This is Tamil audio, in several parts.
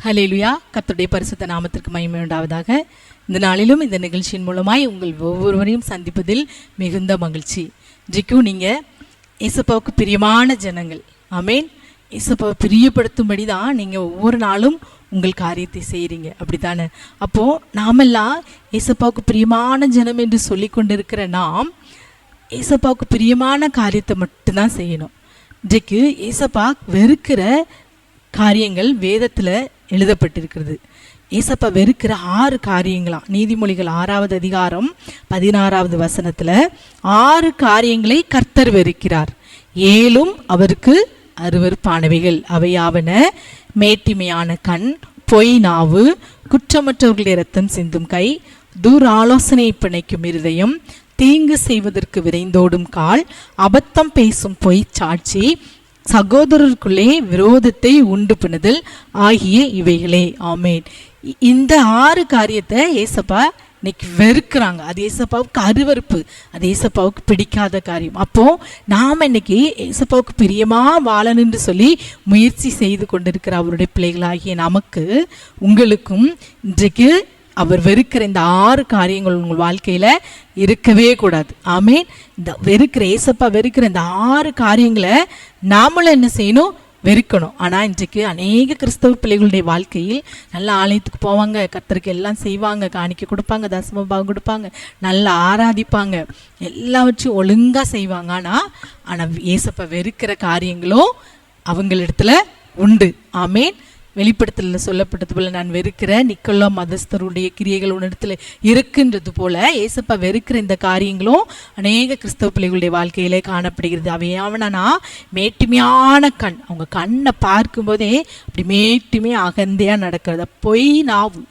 ஹல்லேலூயா. கர்த்தருடைய பரிசுத்த நாமத்திற்கு மகிமை உண்டாவதாக. இந்த நாளிலும் இந்த நிகழ்ச்சியின் மூலமாய் உங்கள் ஒவ்வொருவரையும் சந்திப்பதில் மிகுந்த மகிழ்ச்சி. இன்றைக்கும் நீங்கள் இயேசுப்பாவுக்கு பிரியமான ஜனங்கள். ஆமேன். இயேசுப்பாவை பிரியப்படுத்தும்படி தான் நீங்கள் ஒவ்வொரு நாளும் உங்கள் காரியத்தை செய்கிறீங்க, அப்படி தானே? அப்போது நாமெல்லாம் இயேசுப்பாவுக்கு பிரியமான ஜனம் என்று சொல்லி கொண்டிருக்கிற நாம் இயேசுப்பாவுக்கு பிரியமான காரியத்தை மட்டும்தான் செய்யணும். இன்றைக்கு இயேசுப்பா வெறுக்கிற காரியங்கள் வேதத்தில் எழுதப்பட்டிருக்கிறது. ஏசப்பா வெறுக்கிற 6 காரியங்களாம். நீதிமொழிகள் 6வது அதிகாரம் 16வது வசனத்தில் 6 காரியங்களை கர்த்தர் வெறுக்கிறார். 7 அவருக்கு அருவருப்பானவைகள். அவையாவன: மேட்டிமையான கண், பொய் நாவு, குற்றமற்றவர்களுடைய இரத்தம் சிந்தும் கை, ஆலோசனை பிணைக்கும் இருதயம், தீங்கு செய்வதற்கு விரைந்தோடும் கால், அபத்தம் பேசும் பொய் சாட்சி, சகோதரருக்குள்ளே விரோதத்தை உண்டு பண்ணுதல் ஆகிய இவைகளே. ஆமேன். இந்த 6 காரியத்தை ஏசப்பா இன்னைக்கு வெறுக்கிறாங்க. அது ஏசப்பாவுக்கு அருவருப்பு, அது ஏசப்பாவுக்கு பிடிக்காத காரியம். அப்போ நாம் இன்னைக்கு ஏசப்பாவுக்கு பிரியமா வாழணும்னு சொல்லி முயற்சி செய்து கொண்டிருக்கிற அவருடைய பிள்ளைகளாகிய நமக்கு, உங்களுக்கும் இன்றைக்கு அவர் வெறுக்கிற இந்த 6 காரியங்கள் உங்கள் வாழ்க்கையில் இருக்கவே கூடாது. ஆமேன். இந்த வெறுக்கிற ஏசப்பா வெறுக்கிற இந்த 6 காரியங்களை நாமளும் என்ன செய்யணும்? வெறுக்கணும். ஆனால் இன்றைக்கு அநேக கிறிஸ்தவ பிள்ளைகளுடைய வாழ்க்கையில் நல்ல ஆலயத்துக்கு போவாங்க, கர்த்தருக்கு எல்லாம் செய்வாங்க, காணிக்கை கொடுப்பாங்க, தசமபாகம் கொடுப்பாங்க, நல்லா ஆராதிப்பாங்க, எல்லாவற்றையும் ஒழுங்காக செய்வாங்க. ஆனால் ஏசப்பா வெறுக்கிற காரியங்களும் அவங்களிடத்துல உண்டு. ஆமேன். வெளிப்படுத்தலில் சொல்லப்பட்டது போல, நான் வெறுக்கிற நிக்கோலா மதஸ்தருடைய கிரியைகள் உன்னிடத்தில் இருக்குன்றது போல ஏசப்பா வெறுக்கிற இந்த காரியங்களும் அநேக கிறிஸ்தவ பிள்ளைகளுடைய வாழ்க்கையிலே காணப்படுகிறது. அவையாவனா மேட்டுமையான கண். அவங்க கண்ணை பார்க்கும்போதே அப்படி மேட்டுமே அகந்தையாக நடக்கிறது. பொய் நாவு.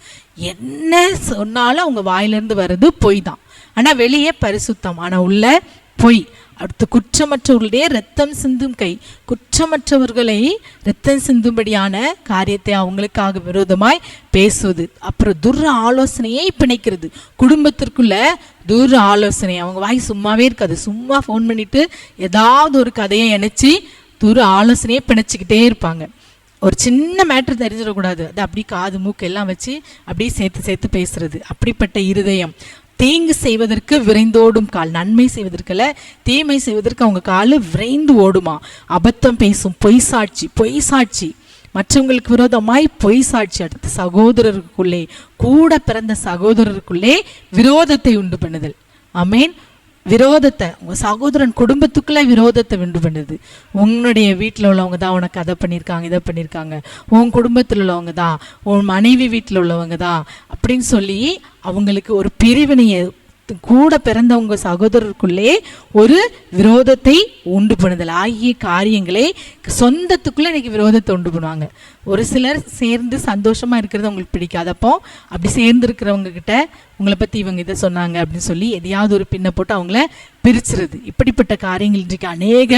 என்ன சொன்னாலும் அவங்க வாயிலிருந்து வர்றது பொய் தான். ஆனால் வெளியே பரிசுத்தம், ஆனால் உள்ள பொய். அடுத்து குற்றமற்றவர்களுடைய இரத்தம் சிந்தும் கை. குற்றமற்றவர்களை இரத்தம் சிந்தும்படியான காரியத்தை அவங்களுக்காக விரோதமாய் பேசுவது. அப்புறம் ஆலோசனையை பிணைக்கிறது. குடும்பத்திற்குள்ள ஆலோசனை. அவங்க வாய் சும்மாவே இருக்காது. சும்மா ஃபோன் பண்ணிட்டு ஏதாவது ஒரு கதையை இணைச்சி ஆலோசனையை பிணைச்சிக்கிட்டே இருப்பாங்க. ஒரு சின்ன மேட்ரு தெரிஞ்சிடக்கூடாது, அது அப்படி காது மூக்கு எல்லாம் வச்சு அப்படியே சேர்த்து பேசுறது. அப்படிப்பட்ட இருதயம். தீங்கு செய்வதற்கு விரைந்தோடும் கால். நன்மை செய்வதற்கல்ல, தீமை செய்வதற்கு அவங்க கால் விரைந்து ஓடுமா. அபத்தம் பேசும் பொய் சாட்சி, மற்றவங்களுக்கு விரோதமாய் பொய் சாட்சி. அடுத்து சகோதரருக்குள்ளே, கூட பிறந்த சகோதரருக்குள்ளே விரோதத்தை உண்டு பண்ணுதல். ஆமேன். விரோதத்தை, உங்கள் சகோதரன் குடும்பத்துக்குள்ளே விரோதத்தை உண்டு பண்ணுது. உன்னுடைய வீட்டில் உள்ளவங்க தான் உனக்கு அதை பண்ணியிருக்காங்க, இதை பண்ணியிருக்காங்க, உன் குடும்பத்தில் உள்ளவங்க தான், உன் மனைவி வீட்டில் உள்ளவங்க தான் அப்படின்னு சொல்லி அவங்களுக்கு ஒரு பிரிவினையை, கூட பிறந்தவங்க சகோதரருக்குள்ளே ஒரு விரோதத்தை உண்டு பண்ணுதல் ஆகிய காரியங்களே சொந்தத்துக்குள்ளே இன்னைக்கு விரோதத்தை உண்டு பண்ணுவாங்க. ஒரு சிலர் சேர்ந்து சந்தோஷமாக இருக்கிறது அவங்களுக்கு பிடிக்காதப்போ அப்படி சேர்ந்து இருக்கிறவங்க கிட்ட உங்களை பற்றி இவங்க இதை சொன்னாங்க அப்படின்னு சொல்லி எதையாவது ஒரு பின்ன போட்டு அவங்கள பிரிச்சுறது. இப்படிப்பட்ட காரியங்கள் இன்றைக்கு அநேக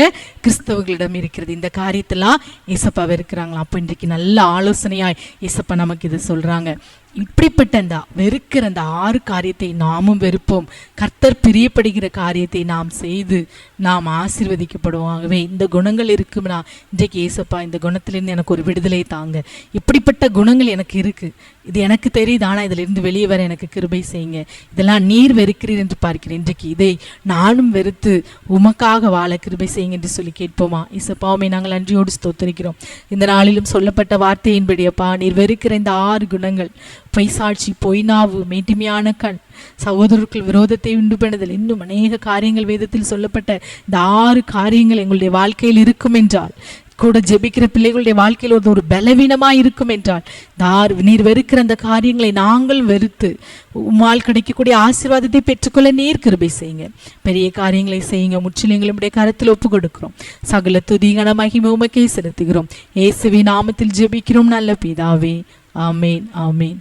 கிறிஸ்தவர்களிடம் இருக்கிறது. இந்த காரியத்தெல்லாம் ஏசப்பா வெறுக்கிறாங்களாம். அப்போ இன்றைக்கு நல்ல ஆலோசனையாய் ஏசப்பா நமக்கு இதை சொல்கிறாங்க. இப்படிப்பட்ட இந்த வெறுக்கிற அந்த 6 காரியத்தை நாமும் வெறுப்போம். கர்த்தர் பிரியப்படுகிற காரியத்தை நாம் செய்து நாம் ஆசீர்வதிக்கப்படுவாகவே. இந்த குணங்கள் இருக்கும்னா இன்றைக்கு ஏசப்பா இந்த குணத்திலிருந்து எனக்கு ஒரு விடுதலை தாங்க. இப்படிப்பட்ட குணங்கள் எனக்கு இருக்குது, இது எனக்கு தெரியுது, ஆனால் இதிலிருந்து வெளியே வர எனக்கு கிருபை செய்யுங்க. இதெல்லாம் நீர் வெறுக்கிறீர் என்று பார்க்கிறேன். இன்றைக்கு இதை நானும் வெறுத்து உமக்காக வாழ கிருபை செய்யுங்க என்று சொல்லி கேட்போமா? இசப்பாவுமே நாங்கள் நன்றியோடு ஸ்தோத்திரிக்கிறோம். இந்த நாளிலும் சொல்லப்பட்ட வார்த்தையின்படியப்பா, நீர் வெறுக்கிற இந்த 6 குணங்கள், பொய் சாட்சி, பொய் நாவு, மேட்டிமையான கண், சகோதரர்கள் விரோதத்தை உண்டு பண்ணுதல், இன்னும் அநேக காரியங்கள் வேதத்தில் சொல்லப்பட்ட இந்த 6 காரியங்கள் எங்களுடைய வாழ்க்கையில் இருக்கும் என்றால், கூட ஜெபிக்கிற பிள்ளைகளுடைய வாழ்க்கையில் ஒரு பலவீனமாக இருக்கும் என்றால், நீர் வெறுக்கிற அந்த காரியங்களை நாங்கள் வெறுத்து உம்மால் கிடைக்கக்கூடிய ஆசீர்வாதத்தை பெற்றுக்கொள்ள நீர் கிருபை செய்யுங்க. பெரிய காரியங்களை செய்யுங்க. முற்றிலும் எங்களுடைய கருத்தில் ஒப்பு கொடுக்கிறோம். சகல துதி கன மகிமை உமக்கே செலுத்துகிறோம். இயேசுவின் நாமத்தில் ஜெபிக்கிறோம் நல்ல பிதாவே. ஆமேன், ஆமேன்.